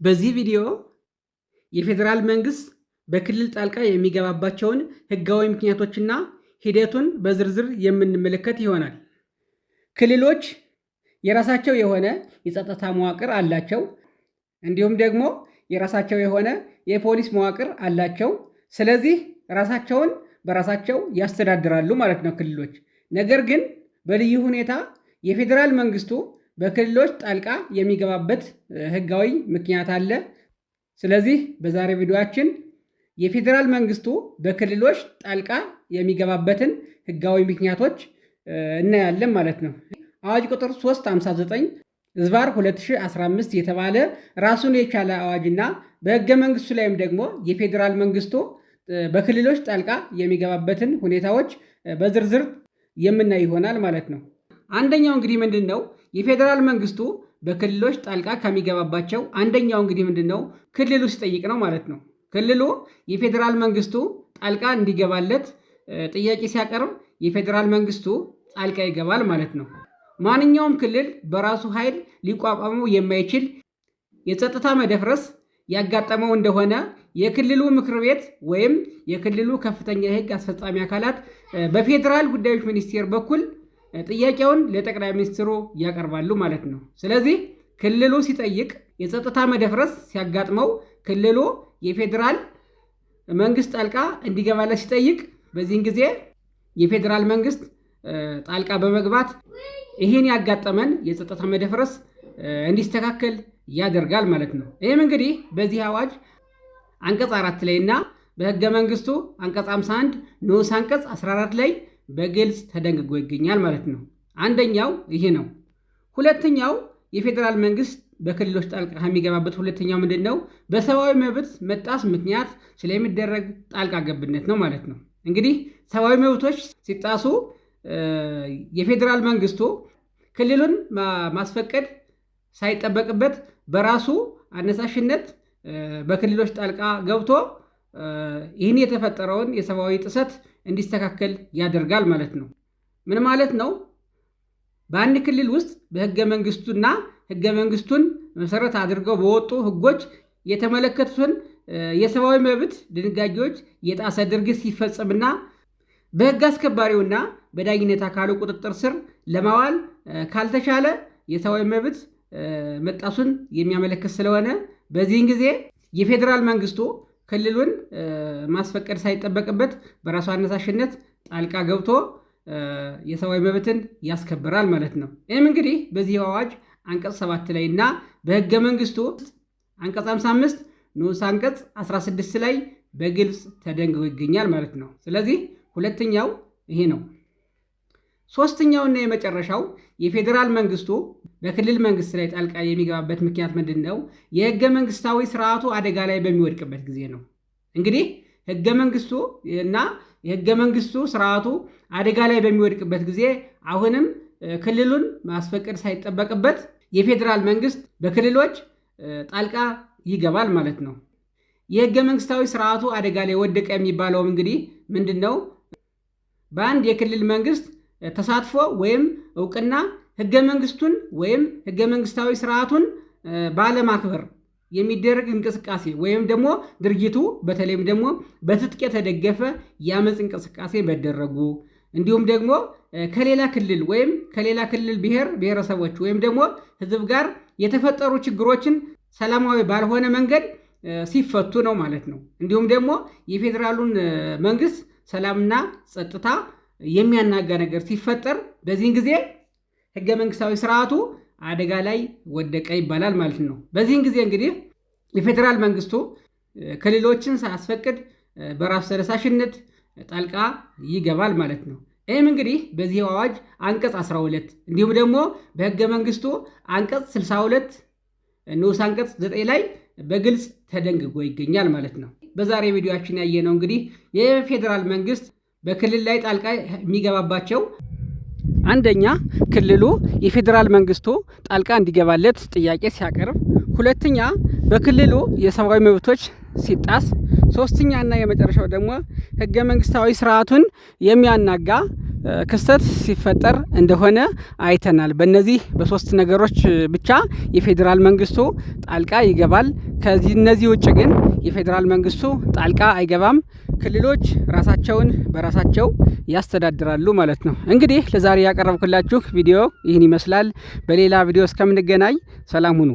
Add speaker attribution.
Speaker 1: በዚህ ቪዲዮ የፌዴራል መንግስት በክልል ጣልቃ የሚገባባቸውን ህጋዊ ምክንያቶችና ሂደቱን በዝርዝር የምንመለከት ይሆናል። ክልሎች የራሳቸው የሆነ የጸጥታ መዋቅር አላቸው። እንዲሁም ደግሞ የራሳቸው የሆነ የፖሊስ መዋቅር አላቸው። ስለዚህ ራሳቸውን በራሳቸው ያስተዳድራሉ ማለት ነው ክልሎች። ነገር ግን በልዩ ሁኔታ የፌዴራል መንግስቱ በክልሎች ጣልቃ የሚገባበት ህጋዊ ምክንያት አለ። ስለዚህ በዛሬ ቪዲዮአችን የፌዴራል መንግስቱ በክልሎች ጣልቃ የሚገባበትን ህጋዊ ምክንያቶች እናያለን ማለት ነው። አዋጅ ቁጥር 359/2015 የተባለ ራሱን የቻለ አዋጅና በህገ መንግስቱ ላይም ደግሞ የፌዴራል መንግስቱ በክልሎች ጣልቃ የሚገባበትን ሁኔታዎች በዝርዝር የምናይ ይሆናል ማለት ነው። አንደኛው እንግዲህ ምንድን ነው? የፌዴራል መንግስቱ በክልሎች ጣልቃ ከሚገባባቸው አንደኛው እንግዲህ ምንድን ነው? ክልሉ ሲጠይቅ ነው ማለት ነው። ክልሉ የፌዴራል መንግስቱ ጣልቃ እንዲገባለት ጥያቄ ሲያቀርብ የፌዴራል መንግስቱ ጣልቃ ይገባል ማለት ነው። ማንኛውም ክልል በራሱ ኃይል ሊቋቋመው የማይችል የጸጥታ መደፍረስ ያጋጠመው እንደሆነ የክልሉ ምክር ቤት ወይም የክልሉ ከፍተኛ የህግ አስፈጻሚ አካላት በፌዴራል ጉዳዮች ሚኒስቴር በኩል ጥያቄውን ለጠቅላይ ሚኒስትሩ ያቀርባሉ ማለት ነው። ስለዚህ ክልሉ ሲጠይቅ የጸጥታ መደፍረስ ሲያጋጥመው ክልሉ የፌዴራል መንግስት ጣልቃ እንዲገባለት ሲጠይቅ በዚህን ጊዜ የፌዴራል መንግስት ጣልቃ በመግባት ይህን ያጋጠመን የጸጥታ መደፍረስ እንዲስተካከል ያደርጋል ማለት ነው። ይህም እንግዲህ በዚህ አዋጅ አንቀጽ 4 ላይ እና በህገ መንግስቱ አንቀጽ 51 ንዑስ አንቀጽ 14 ላይ በግልጽ ተደንግጎ ይገኛል ማለት ነው። አንደኛው ይሄ ነው። ሁለተኛው የፌዴራል መንግስት በክልሎች ጣልቃ የሚገባበት ሁለተኛው ምንድን ነው? በሰብአዊ መብት መጣስ ምክንያት ስለሚደረግ ጣልቃ ገብነት ነው ማለት ነው። እንግዲህ ሰብአዊ መብቶች ሲጣሱ የፌዴራል መንግስቱ ክልሉን ማስፈቀድ ሳይጠበቅበት በራሱ አነሳሽነት በክልሎች ጣልቃ ገብቶ ይህን የተፈጠረውን የሰብአዊ ጥሰት እንዲስተካከል ያደርጋል ማለት ነው። ምን ማለት ነው? በአንድ ክልል ውስጥ በህገ መንግስቱና ህገ መንግስቱን መሰረት አድርገው በወጡ ህጎች የተመለከቱትን የሰብአዊ መብት ድንጋጌዎች የጣሰ ድርጊት ሲፈጸምና በህግ አስከባሪውና በዳኝነት አካሉ ቁጥጥር ስር ለማዋል ካልተቻለ የሰብአዊ መብት መጣሱን የሚያመለክት ስለሆነ በዚህን ጊዜ የፌዴራል መንግስቱ ክልሉን ማስፈቀድ ሳይጠበቅበት በራሱ አነሳሽነት ጣልቃ ገብቶ የሰብአዊ መብትን ያስከብራል ማለት ነው። ይህም እንግዲህ በዚህ አዋጅ አንቀጽ 7 ላይ እና በህገ መንግስቱ አንቀጽ 55 ንዑስ አንቀጽ 16 ላይ በግልጽ ተደንግጎ ይገኛል ማለት ነው። ስለዚህ ሁለተኛው ይሄ ነው። ሶስተኛውና የመጨረሻው የፌዴራል መንግስቱ በክልል መንግስት ላይ ጣልቃ የሚገባበት ምክንያት ምንድን ነው? የህገ መንግስታዊ ስርዓቱ አደጋ ላይ በሚወድቅበት ጊዜ ነው። እንግዲህ ህገ መንግስቱ እና የህገ መንግስቱ ስርዓቱ አደጋ ላይ በሚወድቅበት ጊዜ አሁንም ክልሉን ማስፈቀድ ሳይጠበቅበት የፌዴራል መንግስት በክልሎች ጣልቃ ይገባል ማለት ነው። የህገ መንግስታዊ ስርዓቱ አደጋ ላይ ወደቀ የሚባለውም እንግዲህ ምንድን ነው? በአንድ የክልል መንግስት ተሳትፎ ወይም እውቅና ህገ መንግስቱን ወይም ህገ መንግስታዊ ስርዓቱን ባለማክበር የሚደረግ እንቅስቃሴ ወይም ደግሞ ድርጊቱ በተለይም ደግሞ በትጥቅ የተደገፈ የአመፅ እንቅስቃሴ መደረጉ እንዲሁም ደግሞ ከሌላ ክልል ወይም ከሌላ ክልል ብሔረሰቦች ወይም ደግሞ ህዝብ ጋር የተፈጠሩ ችግሮችን ሰላማዊ ባልሆነ መንገድ ሲፈቱ ነው ማለት ነው። እንዲሁም ደግሞ የፌዴራሉን መንግስት ሰላምና ጸጥታ የሚያናጋ ነገር ሲፈጠር በዚህን ጊዜ ህገ መንግስታዊ ስርዓቱ አደጋ ላይ ወደቀ ይባላል ማለት ነው። በዚህን ጊዜ እንግዲህ የፌዴራል መንግስቱ ክልሎችን ሳያስፈቅድ በራሱ ተነሳሽነት ጣልቃ ይገባል ማለት ነው። ይህም እንግዲህ በዚህ አዋጅ አንቀጽ 12 እንዲሁም ደግሞ በህገ መንግስቱ አንቀጽ 62 ንዑስ አንቀጽ 9 ላይ በግልጽ ተደንግጎ ይገኛል ማለት ነው። በዛሬ ቪዲዮአችን ያየነው እንግዲህ የፌዴራል መንግስት በክልል ላይ ጣልቃ የሚገባባቸው አንደኛ ክልሉ የፌዴራል መንግስቱ ጣልቃ እንዲገባለት ጥያቄ ሲያቀርብ፣ ሁለተኛ በክልሉ የሰብአዊ መብቶች ሲጣስ፣ ሶስተኛና የመጨረሻው ደግሞ ህገ መንግስታዊ ስርዓቱን የሚያናጋ ክስተት ሲፈጠር እንደሆነ አይተናል። በእነዚህ በሶስት ነገሮች ብቻ የፌዴራል መንግስቱ ጣልቃ ይገባል። እነዚህ ውጭ ግን የፌዴራል መንግስቱ ጣልቃ አይገባም። ክልሎች ራሳቸውን በራሳቸው ያስተዳድራሉ ማለት ነው። እንግዲህ ለዛሬ ያቀረብኩላችሁ ቪዲዮ ይህን ይመስላል። በሌላ ቪዲዮ እስከምንገናኝ ሰላም ሁኑ።